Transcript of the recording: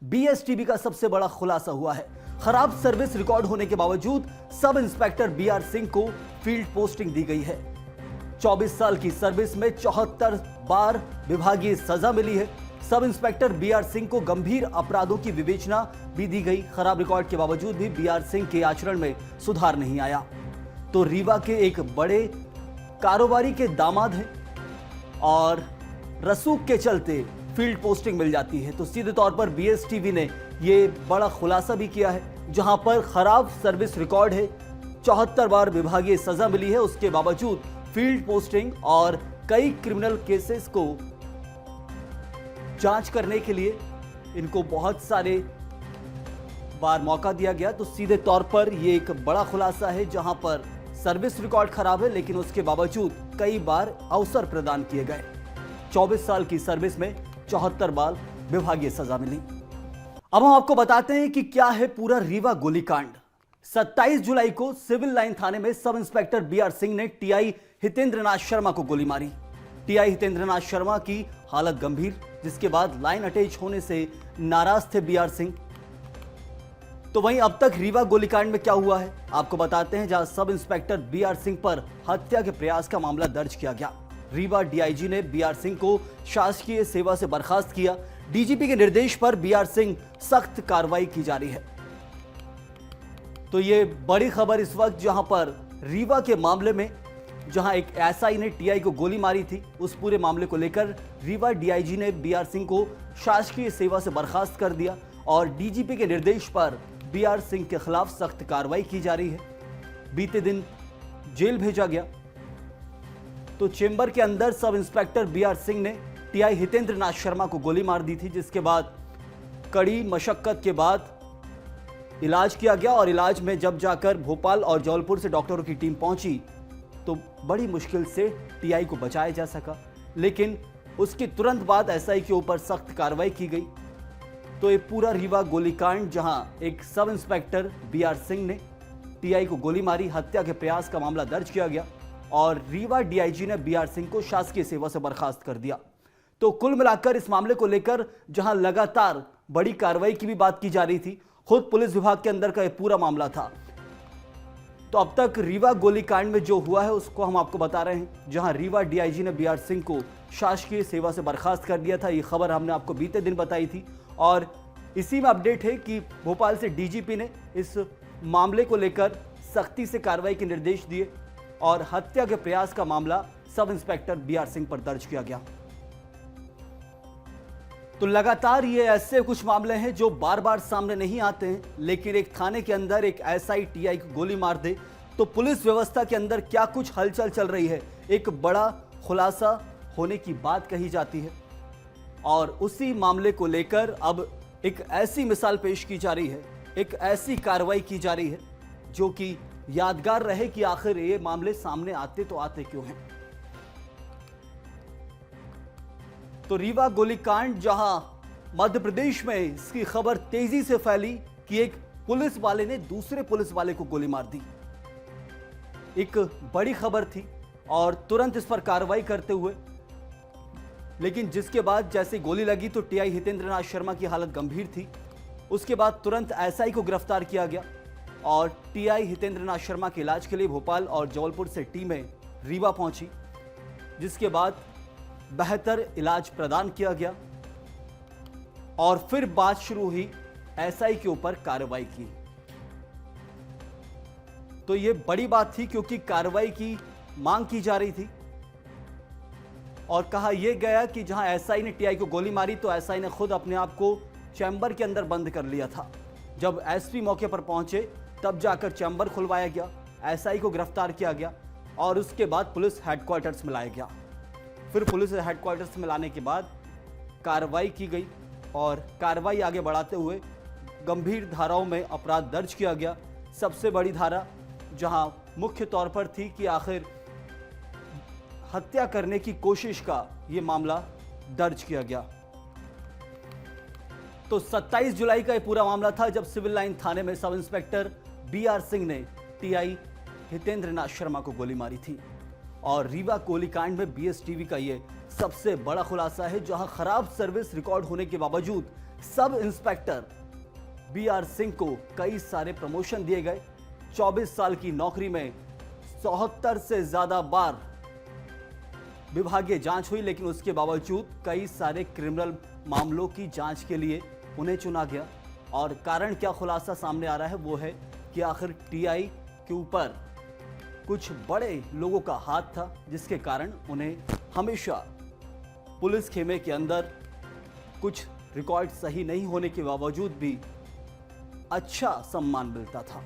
बीएसटीवी का सबसे बड़ा खुलासा हुआ है। खराब सर्विस रिकॉर्ड होने के बावजूद सब इंस्पेक्टर बीआर सिंह को फील्ड पोस्टिंग दी गई है। 24 साल की सर्विस में 74 बार विभागीय सजा मिली है। सब इंस्पेक्टर बीआर सिंह को गंभीर अपराधों की विवेचना भी दी गई। खराब रिकॉर्ड के बावजूद भी बीआर सिंह के आचरण में सुधार नहीं आया। तो रीवा के एक बड़े कारोबारी के दामाद हैं और रसूख के चलते फील्ड पोस्टिंग मिल जाती है। तो सीधे तौर पर बीएसटीवी ने यह बड़ा खुलासा भी किया है, जहां पर खराब सर्विस रिकॉर्ड है, 74 बार विभागीय सजा मिली है, उसके बावजूद फील्ड पोस्टिंग और कई क्रिमिनल केसेस को जांच करने के लिए इनको बहुत सारे बार मौका दिया गया। तो सीधे तौर पर यह एक बड़ा खुलासा है, जहां पर सर्विस रिकॉर्ड खराब है लेकिन उसके बावजूद कई बार अवसर प्रदान किए गए। 24 साल की सर्विस में 74 बार विभागीय सजा मिली। अब हम आपको बताते हैं कि क्या है पूरा रीवा गोलीकांड। 27 जुलाई को सिविल लाइन थाने में सब इंस्पेक्टर बीआर सिंह ने टीआई हितेंद्रनाथ शर्मा को गोली मारी। टीआई हितेंद्रनाथ शर्मा की हालत गंभीर, जिसके बाद लाइन अटैच होने से नाराज थे बीआर सिंह। तो वहीं अब तक रीवा गोलीकांड में क्या हुआ है आपको बताते हैं, जहां सब इंस्पेक्टर बीआर सिंह पर हत्या के प्रयास का मामला दर्ज किया गया। रीवा डीआईजी ने बीआर सिंह को शासकीय सेवा से बर्खास्त किया। डीजीपी के निर्देश पर बीआर सिंह सख्त कार्रवाई की जा रही है। तो ये बड़ी खबर इस वक्त, जहां पर रीवा के मामले में जहां एक एसआई ने टीआई को गोली मारी थी, उस पूरे मामले को लेकर रीवा डीआईजी ने बीआर सिंह को शासकीय सेवा से बर्खास्त कर दिया और डीजीपी के निर्देश पर बीआर सिंह के खिलाफ सख्त कार्रवाई की जा रही है। बीते दिन जेल भेजा गया। तो चेंबर के अंदर सब इंस्पेक्टर बीआर सिंह ने टीआई हितेंद्रनाथ शर्मा को गोली मार दी थी, जिसके बाद कड़ी मशक्कत के बाद इलाज किया गया और इलाज में जब जाकर भोपाल और जबलपुर से डॉक्टरों की टीम पहुंची तो बड़ी मुश्किल से टीआई को बचाया जा सका, लेकिन उसके तुरंत बाद एसआई के ऊपर सख्त कार्रवाई की गई। तो ये पूरा रीवा गोलीकांड, जहां एक सब इंस्पेक्टर बीआर सिंह ने टीआई को गोली मारी, हत्या के प्रयास का मामला दर्ज किया गया और रीवा डीआईजी ने बीआर सिंह को शासकीय सेवा से बर्खास्त कर दिया। तो कुल मिलाकर इस मामले को लेकर जहां लगातार बड़ी कार्रवाई की भी बात की जा रही थी, खुद पुलिस विभाग के अंदर का यह पूरा मामला था। तो अब तक रीवा गोलीकांड में जो हुआ है उसको हम आपको बता रहे हैं, जहां रीवा डीआईजी ने बीआर सिंह को शासकीय सेवा से बर्खास्त कर दिया था। ये खबर हमने आपको बीते दिन बताई थी और इसी में अपडेट है कि भोपाल से डीजीपी ने इस मामले को लेकर सख्ती से कार्रवाई के निर्देश दिए और हत्या के प्रयास का मामला सब इंस्पेक्टर बीआर सिंह पर दर्ज किया गया। तो लगातार ये ऐसे कुछ मामले हैं जो बार बार सामने नहीं आते हैं, लेकिन एक थाने के अंदर एक एसआई टीआई को गोली मार दे तो पुलिस व्यवस्था के अंदर क्या कुछ हलचल चल रही है, एक बड़ा खुलासा होने की बात कही जाती है। और उसी मामले को लेकर अब एक ऐसी मिसाल पेश की जा रही है, एक ऐसी कार्रवाई की जा रही है जो कि यादगार रहे कि आखिर ये मामले सामने आते तो आते क्यों हैं। तो रीवा गोलीकांड, जहां मध्य प्रदेश में इसकी खबर तेजी से फैली कि एक पुलिस वाले ने दूसरे पुलिस वाले को गोली मार दी, एक बड़ी खबर थी और तुरंत इस पर कार्रवाई करते हुए, लेकिन जिसके बाद जैसे गोली लगी तो टीआई हितेंद्रनाथ शर्मा की हालत गंभीर थी। उसके बाद तुरंत एसआई को गिरफ्तार किया गया और टीआई हितेंद्रनाथ शर्मा के इलाज के लिए भोपाल और जबलपुर से टीमें रीवा पहुंची, जिसके बाद बेहतर इलाज प्रदान किया गया और फिर बात शुरू हुई एसआई के ऊपर कार्रवाई की। तो यह बड़ी बात थी क्योंकि कार्रवाई की मांग की जा रही थी और कहा यह गया कि जहां एसआई ने टीआई को गोली मारी तो एसआई ने खुद अपने आप को चैम्बर के अंदर बंद कर लिया था। जब एसपी मौके पर पहुंचे तब जाकर चैम्बर खुलवाया गया, एसआई को गिरफ्तार किया गया और उसके बाद पुलिस हेडक्वार्टर्स में लाया गया। फिर पुलिस हेडक्वार्टर्स में लाने के बाद कार्रवाई की गई और कार्रवाई आगे बढ़ाते हुए गंभीर धाराओं में अपराध दर्ज किया गया। सबसे बड़ी धारा जहां मुख्य तौर पर थी कि आखिर हत्या करने की कोशिश का यह मामला दर्ज किया गया। तो 27 जुलाई का यह पूरा मामला था जब सिविल लाइन थाने में सब इंस्पेक्टर बीआर सिंह ने टीआई हितेंद्रनाथ शर्मा को गोली मारी थी। और रीवा गोलीकांड में बीएसटीवी का यह सबसे बड़ा खुलासा है, जहां खराब सर्विस रिकॉर्ड होने के बावजूद सब इंस्पेक्टर BR सिंह को कई सारे प्रमोशन दिए गए। 24 साल की नौकरी में 74 से ज्यादा बार विभागीय जांच हुई, लेकिन उसके बावजूद कई सारे क्रिमिनल मामलों की जांच के लिए उन्हें चुना गया। और कारण क्या खुलासा सामने आ रहा है वो है कि आखिर TI के ऊपर कुछ बड़े लोगों का हाथ था, जिसके कारण उन्हें हमेशा पुलिस खेमे के अंदर कुछ रिकॉर्ड सही नहीं होने के बावजूद भी अच्छा सम्मान मिलता था।